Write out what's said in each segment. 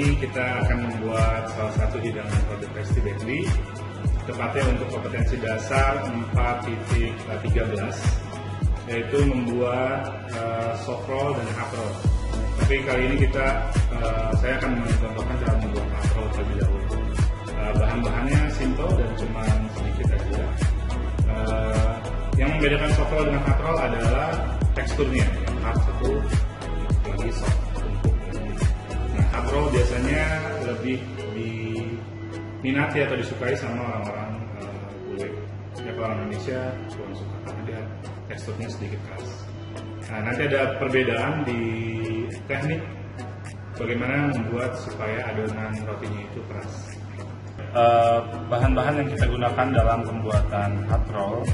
ini kita akan membuat salah satu hidangan produk Tasty Bakery, tepatnya untuk kompetensi dasar 4.13, yaitu membuat soft roll dan hard roll. Tapi kali ini saya akan mencontohkan cara membuat hard roll terlebih dahulu. Bahan-bahannya simple dan cuma sedikit aja. Yang membedakan soft roll dengan hard roll adalah teksturnya. Yang hard itu lagi soft. Hard roll biasanya lebih diminati atau disukai sama orang-orang bule. Ya, kalau orang Indonesia kurang suka karena dia teksturnya sedikit keras. Nah, nanti ada perbedaan di teknik bagaimana membuat supaya adonan rotinya itu keras. Bahan-bahan yang kita gunakan dalam pembuatan hard roll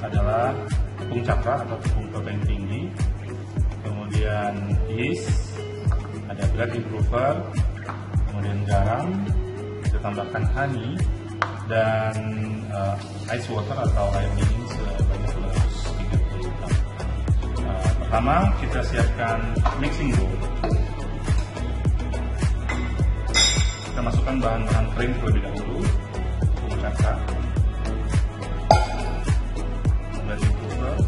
adalah tepung cakra atau tepung protein tinggi, kemudian yeast, ada bread improver, kemudian garam, kita tambahkan honey, dan ice water atau air dingin sebanyak 230 gram. Pertama kita siapkan mixing bowl. Kita masukkan bahan-bahan kering terlebih dahulu, tepung cakra, bread improver,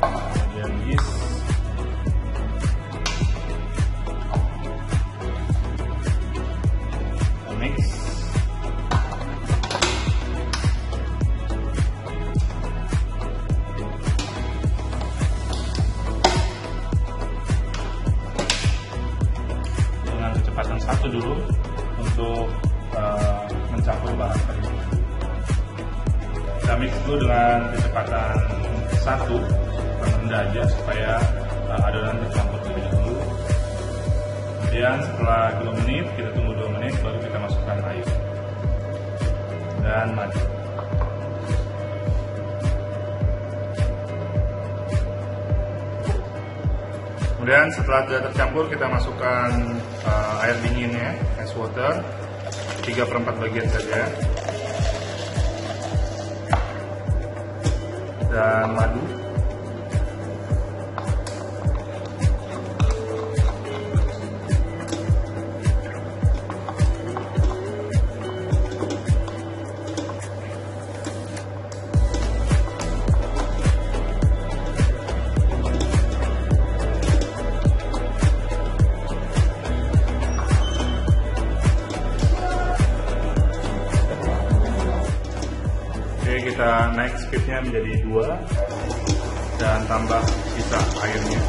kemudian yeast, mix, dengan kecepatan 1 dulu untuk mencampur bahan tadi. Kita mix dulu dengan kecepatan 1, rendah aja supaya adonan tercampur terlebih dahulu. Kemudian setelah 2 menit, kita tunggu 2 menit baru kita masukkan air dan madu. Kemudian setelah sudah tercampur, kita masukkan air dinginnya, ice water, 3/4 bagian saja, dan madu. Kita naik speednya menjadi 2 dan tambah sisa airnya.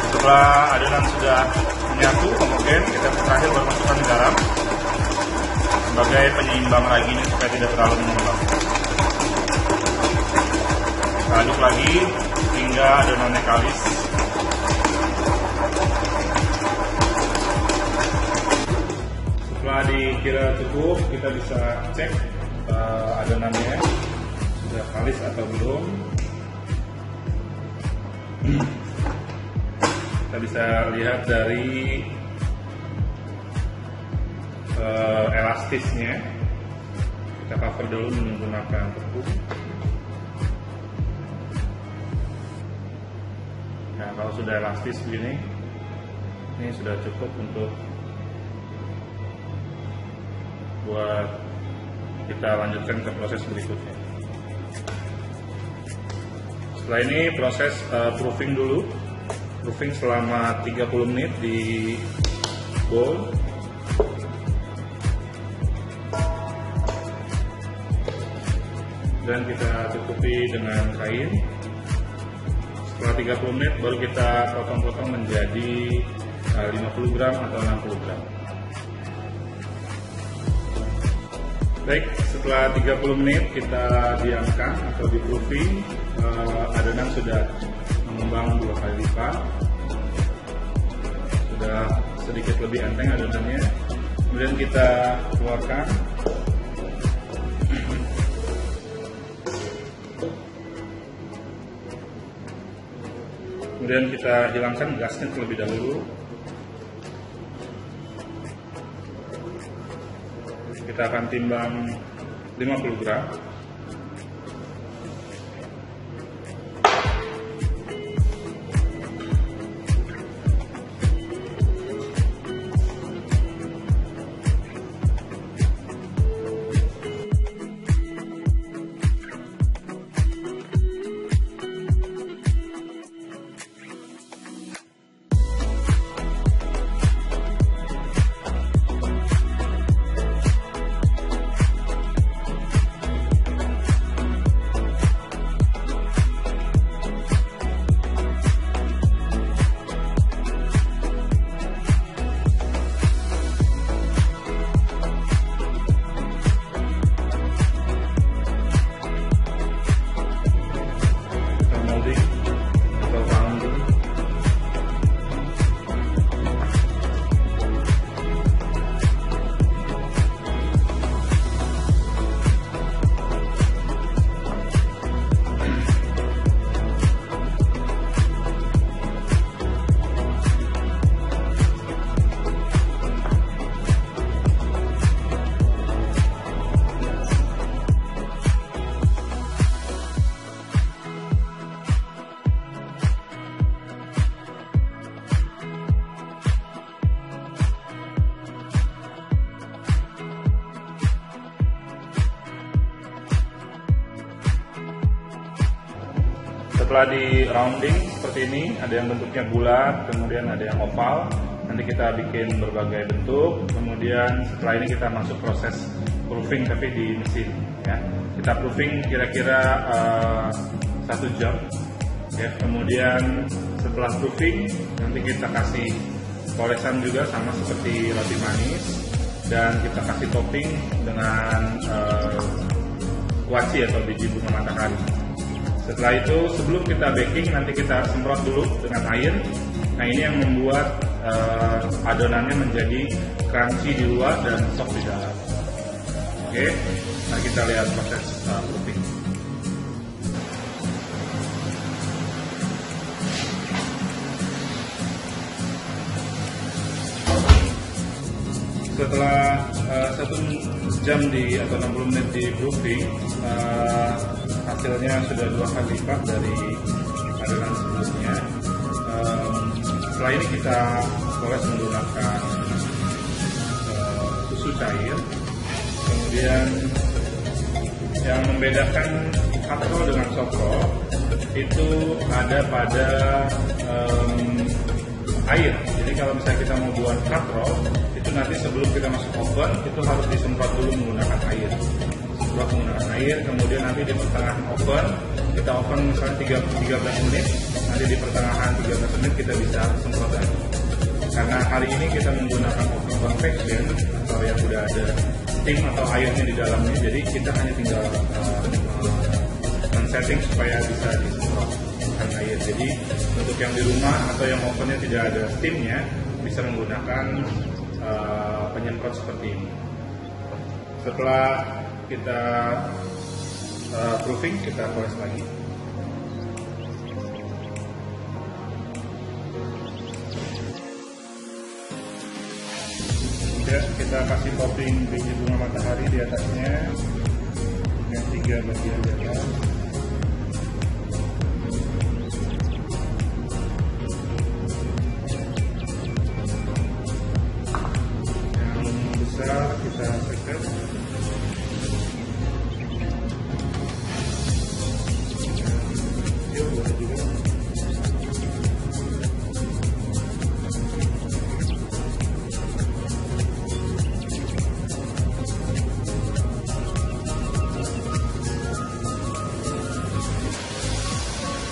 Setelah adonan sudah menyatu homogen, kita terakhir baru masukkan garam sebagai penyeimbang raginya supaya tidak terlalu mengembang. Kita aduk lagi hingga adonannya kalis. Setelah dikira cukup, kita bisa cek adonannya sudah kalis atau belum. Kita bisa lihat dari elastisnya. Kita cover dulu menggunakan tepung. Nah, kalau sudah elastis begini, ini sudah cukup untuk buat kita lanjutkan ke proses berikutnya. Setelah ini proses proofing dulu. Proofing selama 30 menit di bowl. Dan kita tutupi dengan kain. Setelah 30 menit baru kita potong-potong menjadi 50 gram atau 60 gram. Baik, setelah 30 menit kita diamkan atau di proofing, adonan sudah mengembang 2 kali lipat, sudah sedikit lebih enteng adonannya. Kemudian kita keluarkan. Kemudian kita hilangkan gasnya terlebih dahulu. Kita akan timbang 50 gram. Setelah di rounding seperti ini, ada yang bentuknya bulat, kemudian ada yang oval. Nanti kita bikin berbagai bentuk, kemudian setelah ini kita masuk proses proofing tapi di mesin. Ya. Kita proofing kira-kira 1 jam. Ya. Kemudian setelah proofing, nanti kita kasih polesan juga sama seperti roti manis, dan kita kasih topping dengan kuaci atau biji bunga matahari. Setelah itu, sebelum kita baking, nanti kita semprot dulu dengan air. Nah, ini yang membuat adonannya menjadi crunchy di luar dan soft di dalam. Oke, nah kita lihat proses proofing. Setelah 1 jam atau 60 menit di proofing, hasilnya sudah 2 kali lipat dari adonan sebelumnya. Setelah ini kita poles menggunakan susu cair. Kemudian yang membedakan hard roll dengan soft roll itu ada pada air. Jadi kalau misalnya kita mau buat hard roll, itu nanti sebelum kita masuk oven itu harus disemprot dulu menggunakan air. Semprot menggunakan air, kemudian nanti di pertengahan oven kita oven misalnya 13 menit. Nanti di pertengahan 13 menit kita bisa semprot lagi. Karena hari ini kita menggunakan oven convection atau yang sudah ada steam atau airnya di dalamnya, jadi kita hanya tinggal setting supaya bisa disemprot dengan air. Jadi untuk yang di rumah atau yang ovennya tidak ada steamnya, bisa menggunakan penyemprot seperti ini. Setelah kita proofing, kita poles lagi. Kemudian kita kasih topping biji bunga matahari di atasnya dengan 3 bagian di atas. Kita sekat.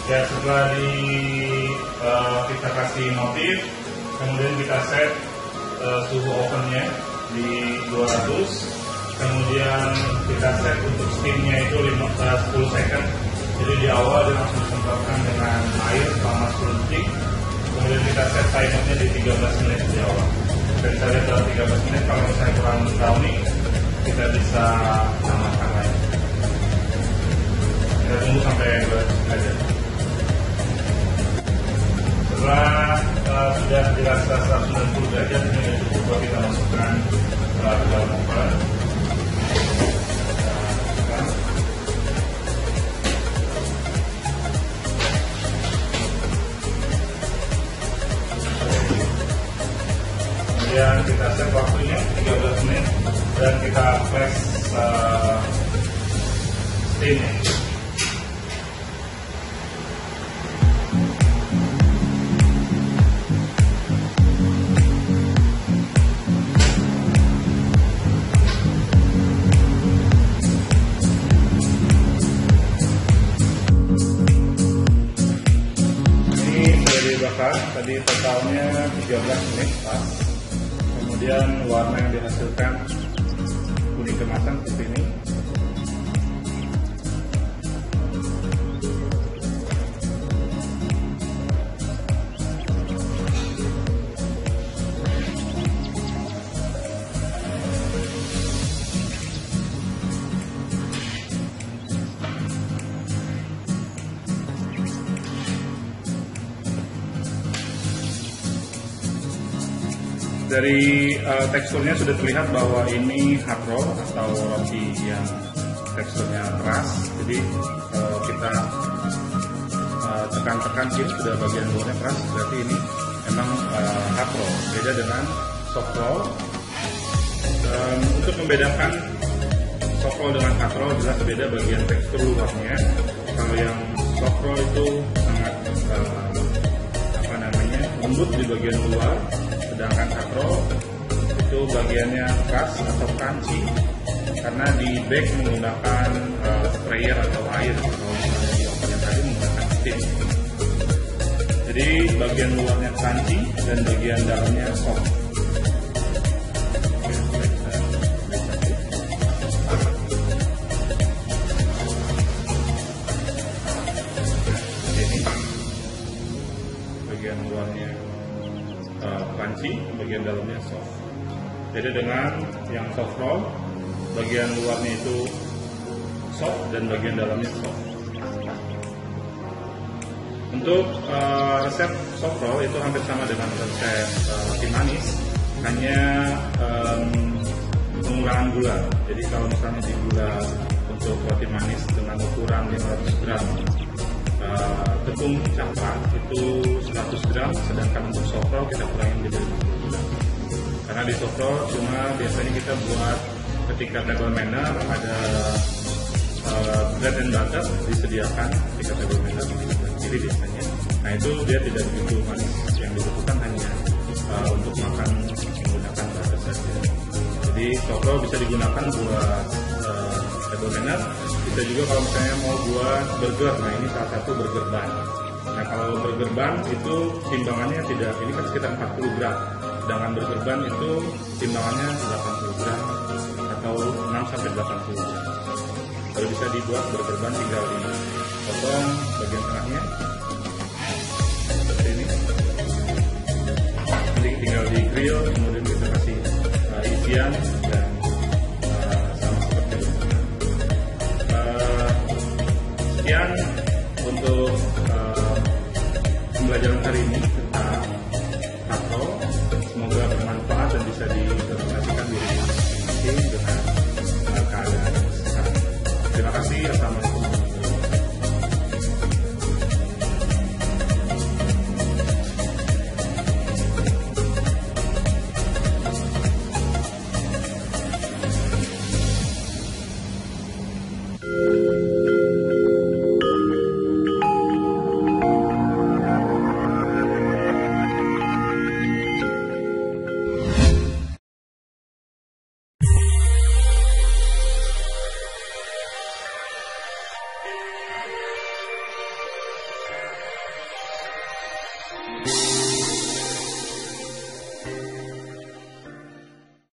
Ya, setelah kita kasih motif, kemudian kita set suhu ovennya di 200, kemudian kita set untuk steamnya itu 10 second. Jadi di awal dia langsung disemprotkan dengan air selama 10 detik, kemudian kita set timernya di 13 menit di awal. Dan kita lihat dalam 13 menit kalau misalnya kurang browning, kita bisa tambahkan lagi. Kita tunggu sampai aja. Setelah sudah dirasa 190 derajat, ini cukup buat kita masukkan ke dalam oven. Kemudian kita set waktunya 13 menit dan kita press steamnya. Tadi totalnya 13 menit pas. Kemudian warna yang dihasilkan kuning kemasan seperti ini. Dari teksturnya sudah terlihat bahwa ini hard roll atau roti yang teksturnya keras. Jadi kita tekan-tekan sih sudah bagian luarnya keras, berarti ini memang hard roll. Beda dengan soft roll. Untuk membedakan soft roll dengan hard roll jelas beda bagian tekstur luarnya. Kalau yang soft roll itu sangat lembut di bagian luar. Sedangkan hard roll itu bagiannya keras atau crunchy karena di bake menggunakan sprayer atau air, kalau misalnya di oven yang tadi menggunakan steam. Jadi bagian luarnya crunchy dan bagian dalamnya soft. Ini bagian luarnya crunchy, bagian dalamnya soft. Beda dengan yang soft roll, bagian luarnya itu soft dan bagian dalamnya soft. Untuk resep soft roll itu hampir sama dengan resep roti manis, hanya pengurangan gula. Jadi kalau misalnya di gula untuk roti manis dengan ukuran 500 gram, tepung coklat itu 100 gram, sedangkan untuk soft roll kita kurangin jadi 50 gram. Karena di soft roll cuma biasanya kita buat ketika table manner ada bread and butter disediakan ketika table manner jadi biasanya. Nah itu dia tidak begitu manis, yang dibutuhkan hanya untuk makan menggunakan butter saja. Jadi soft roll bisa digunakan buat table manner. Bisa juga kalau misalnya mau buat burger, nah ini salah satu burger bun. Nah kalau burger bun itu timbangannya tidak, ini kan sekitar 40 gram. Sedangkan burger bun itu timbangannya 80 gram atau 6-80 gram. Kalau bisa dibuat burger bun tinggal dipotong bagian tengahnya seperti ini. Jadi tinggal di grill, kemudian kita kasih isian dan sekian untuk pembelajaran hari ini tentang hard roll. Semoga bermanfaat dan bisa